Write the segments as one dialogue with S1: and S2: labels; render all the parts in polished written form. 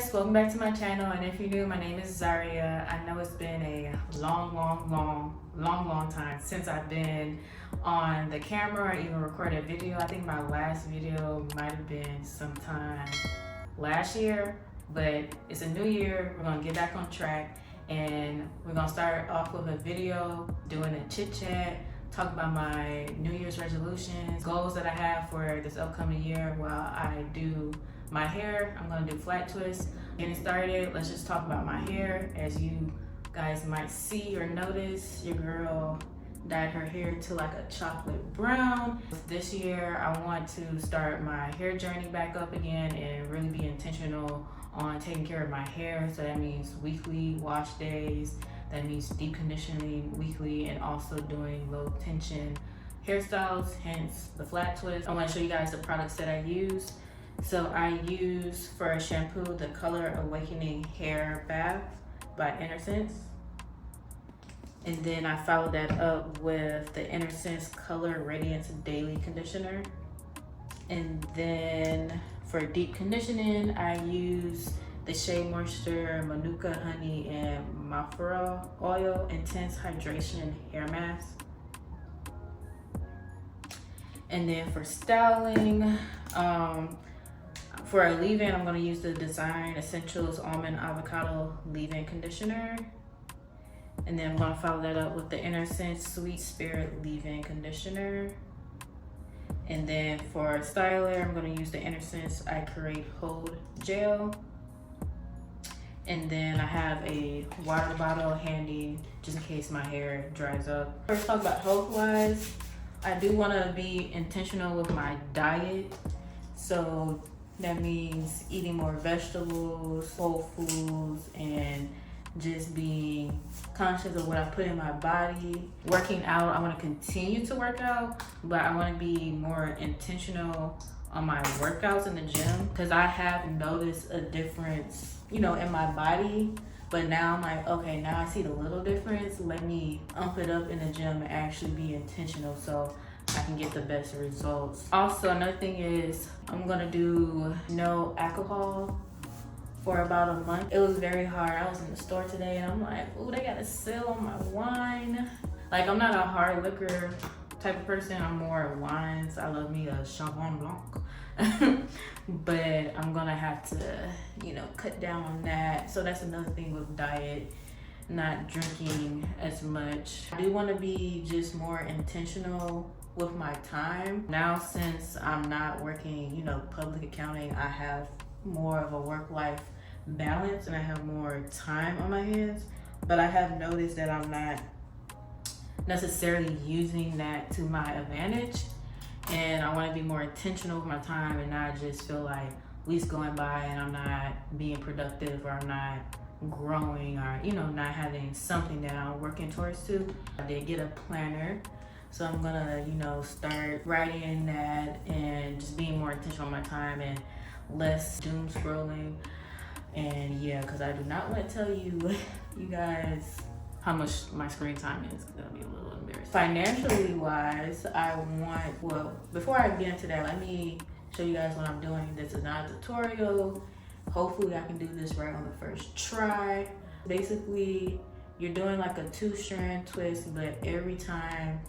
S1: guys, welcome back to my channel, and if you're new, my name is Zaria. I know it's been a long time since I've been on the camera or even recorded a video. I think my last video might have been sometime last year, but it's a new year. We're gonna get back on track and we're gonna start off with a video doing a chit chat, talk about my New Year's resolutions, goals that I have for this upcoming year while I do my hair. I'm gonna do flat twists. Getting started, let's just talk about my hair. As you guys might see or notice, your girl dyed her hair to like a chocolate brown. This year, I want to start my hair journey back up again and really be intentional on taking care of my hair. So that means weekly wash days, that means deep conditioning weekly, and also doing low tension hairstyles, hence the flat twist. I wanna show you guys the products that I use. So I use for a shampoo the Color Awakening Hair Bath by UndefinedZ. And then I followed that up with the UndefinedZ Color Radiance Daily Conditioner. And then for deep conditioning, I use the Shea Moisture Manuka Honey and Mafra Oil Intense Hydration Hair Mask. And then for styling, for a leave-in, I'm gonna use the Design Essentials Almond Avocado Leave-In Conditioner. And then I'm gonna follow that up with the UndefinedZ Sweet Spirit Leave-In Conditioner. And then for a styler, I'm gonna use the UndefinedZ I Create Hold Gel. And then I have a water bottle handy just in case my hair dries up. First, talk about health-wise. I do wanna be intentional with my diet. So that means eating more vegetables, whole foods, and just being conscious of what I put in my body. Working out, I want to continue to work out, but I want to be more intentional on my workouts in the gym, because I have noticed a difference, in my body. But now I'm like, okay, now I see the little difference. Let me ump it up in the gym and actually be intentional so I can get the best results. Also, another thing is I'm gonna do no alcohol for about a month. It was very hard. I was in the store today and I'm like, oh, they got a sale on my wine. Like, I'm not a hard liquor type of person. I'm more wines. I love me a Champagnon Blanc. But I'm gonna have to, cut down on that. So that's another thing with diet, not drinking as much. I do wanna be just more intentional with my time. Now, since I'm not working, public accounting, I have more of a work-life balance and I have more time on my hands. But I have noticed that I'm not necessarily using that to my advantage. And I want to be more intentional with my time and not just feel like weeks going by and I'm not being productive or I'm not growing or, not having something that I'm working towards to. I did get a planner. So I'm gonna, start writing that and just being more intentional on my time and less doom scrolling. And yeah, because I do not want to tell you guys how much my screen time is. It's gonna be a little embarrassing. Financially wise, before I get into that, let me show you guys what I'm doing. This is not a tutorial. Hopefully I can do this right on the first try. Basically, you're doing like a 2-strand twist, but every time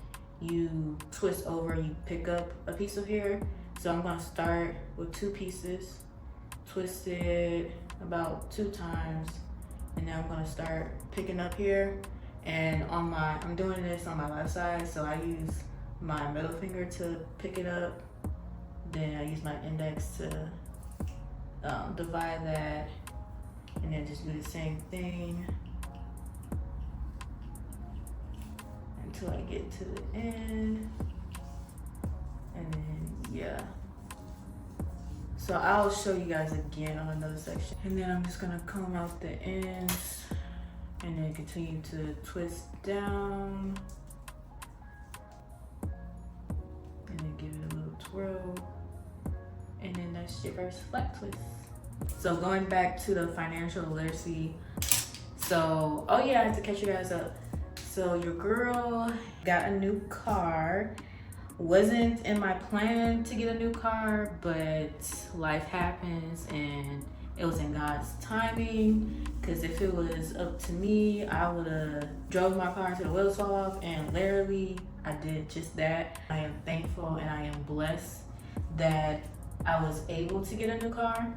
S1: you twist over, you pick up a piece of hair. So I'm gonna start with 2 pieces, twist it about 2 times, and then I'm gonna start picking up here. And I'm doing this on my left side, so I use my middle finger to pick it up. Then I use my index to divide that, and then just do the same thing until I get to the end. And then yeah, so I'll show you guys again on another section. And then I'm just gonna comb out the ends and then continue to twist down and then give it a little twirl, and then that's your first flat twist. So going back to the financial literacy, so I have to catch you guys up. So your girl got a new car. Wasn't in my plan to get a new car, but life happens and It was in God's timing, because if it was up to me, I would have drove my car until the wheels fall off, and literally I did just that. I am thankful and I am blessed that I was able to get a new car.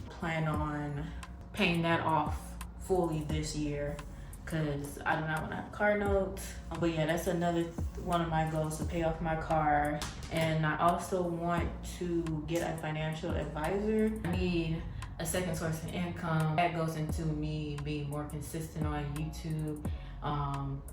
S1: Plan on paying that off fully this year, because I do not want to have car notes. But yeah, that's another one of my goals, to pay off my car. And I also want to get a financial advisor. I need a second source of income. That goes into me being more consistent on YouTube,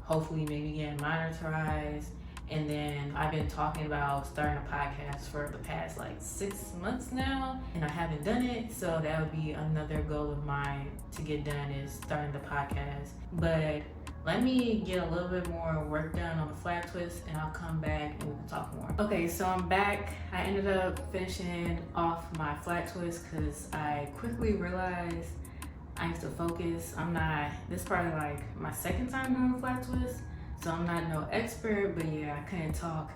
S1: hopefully maybe getting monetized. And then I've been talking about starting a podcast for the past like 6 months now, and I haven't done it. So that would be another goal of mine to get done, is starting the podcast. But let me get a little bit more work done on the flat twist, and I'll come back and we can talk more. Okay, so I'm back. I ended up finishing off my flat twist because I quickly realized I need to focus. This is probably like my second time doing a flat twist. So I'm not no expert, but yeah, I couldn't talk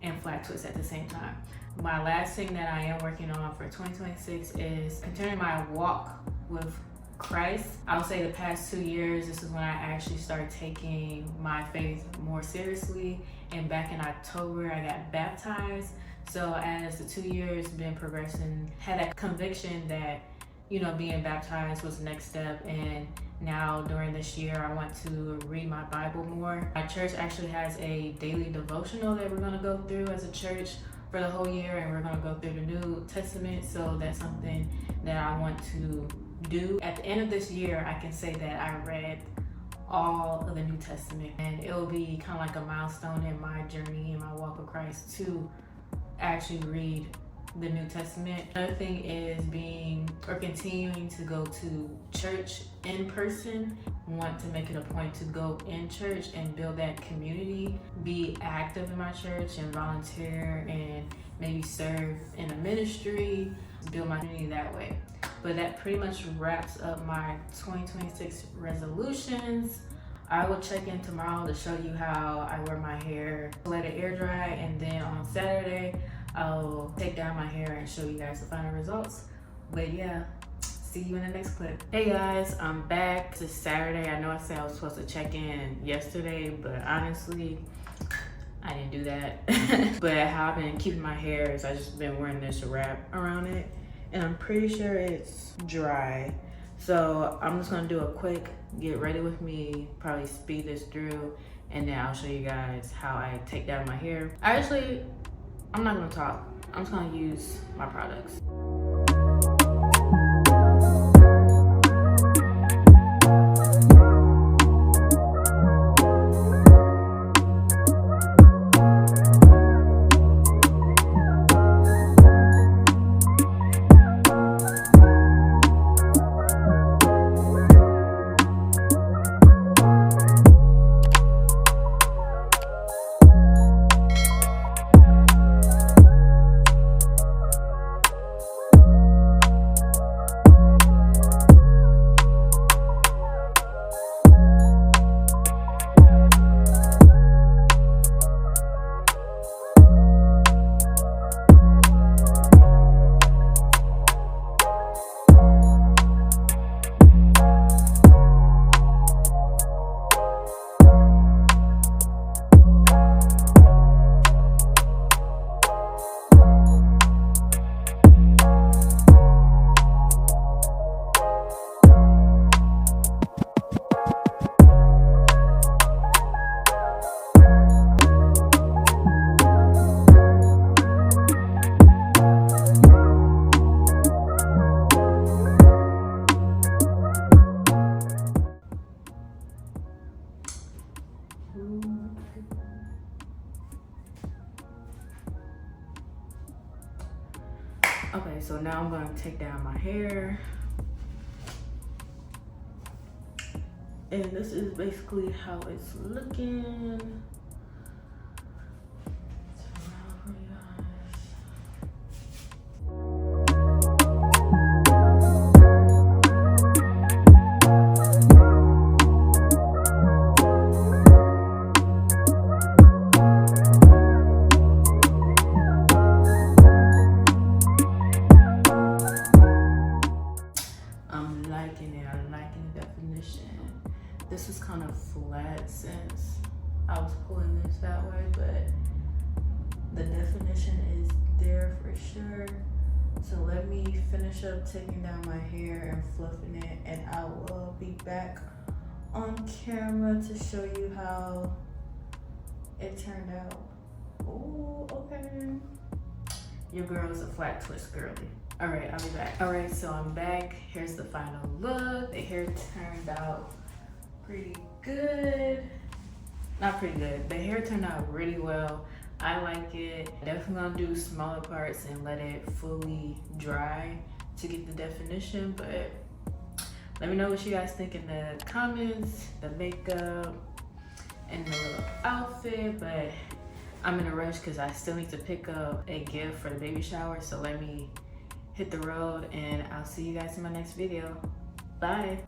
S1: and flat twist at the same time. My last thing that I am working on for 2026 is continuing my walk with Christ. I would say the past 2 years, this is when I actually started taking my faith more seriously. And back in October, I got baptized. So as the 2 years been progressing, had that conviction that, being baptized was the next step. And now during this year, I want to read my Bible more. My church actually has a daily devotional that we're going to go through as a church for the whole year, and we're going to go through the New Testament. So that's something that I want to do. At the end of this year, I can say that I read all of the New Testament, and it will be kind of like a milestone in my journey, in my walk with Christ, to actually read the New Testament. Another thing is continuing to go to church in person. Want to make it a point to go in church and build that community, be active in my church and volunteer and maybe serve in a ministry, build my community that way. But that pretty much wraps up my 2026 resolutions. I will check in tomorrow to show you how I wear my hair, let it air dry, and then on Saturday I'll take down my hair and show you guys the final results. But yeah, see you in the next clip. Hey guys, I'm back. It's Saturday. I know I said I was supposed to check in yesterday, but honestly, I didn't do that. But how I've been keeping my hair is I just been wearing this wrap around it, and I'm pretty sure it's dry. So I'm just gonna do a quick get ready with me, probably speed this through, and then I'll show you guys how I take down my hair. I'm not gonna talk. I'm just gonna use my products. Okay, so now I'm gonna take down my hair. And this is basically how it's looking. this is kind of flat since I was pulling this that way, but the definition is there for sure. So let me finish up taking down my hair and fluffing it, and I will be back on camera to show you how it turned out. Oh, okay. Your girl's a flat twist girly. All right, I'll be back. All right, so I'm back. Here's the final look. The hair turned out pretty good. Not pretty good. The hair turned out really well. I like it. Definitely gonna do smaller parts and let it fully dry to get the definition, but let me know what you guys think in the comments, the makeup, and the little outfit. But I'm in a rush because I still need to pick up a gift for the baby shower, so let me hit the road and I'll see you guys in my next video. Bye.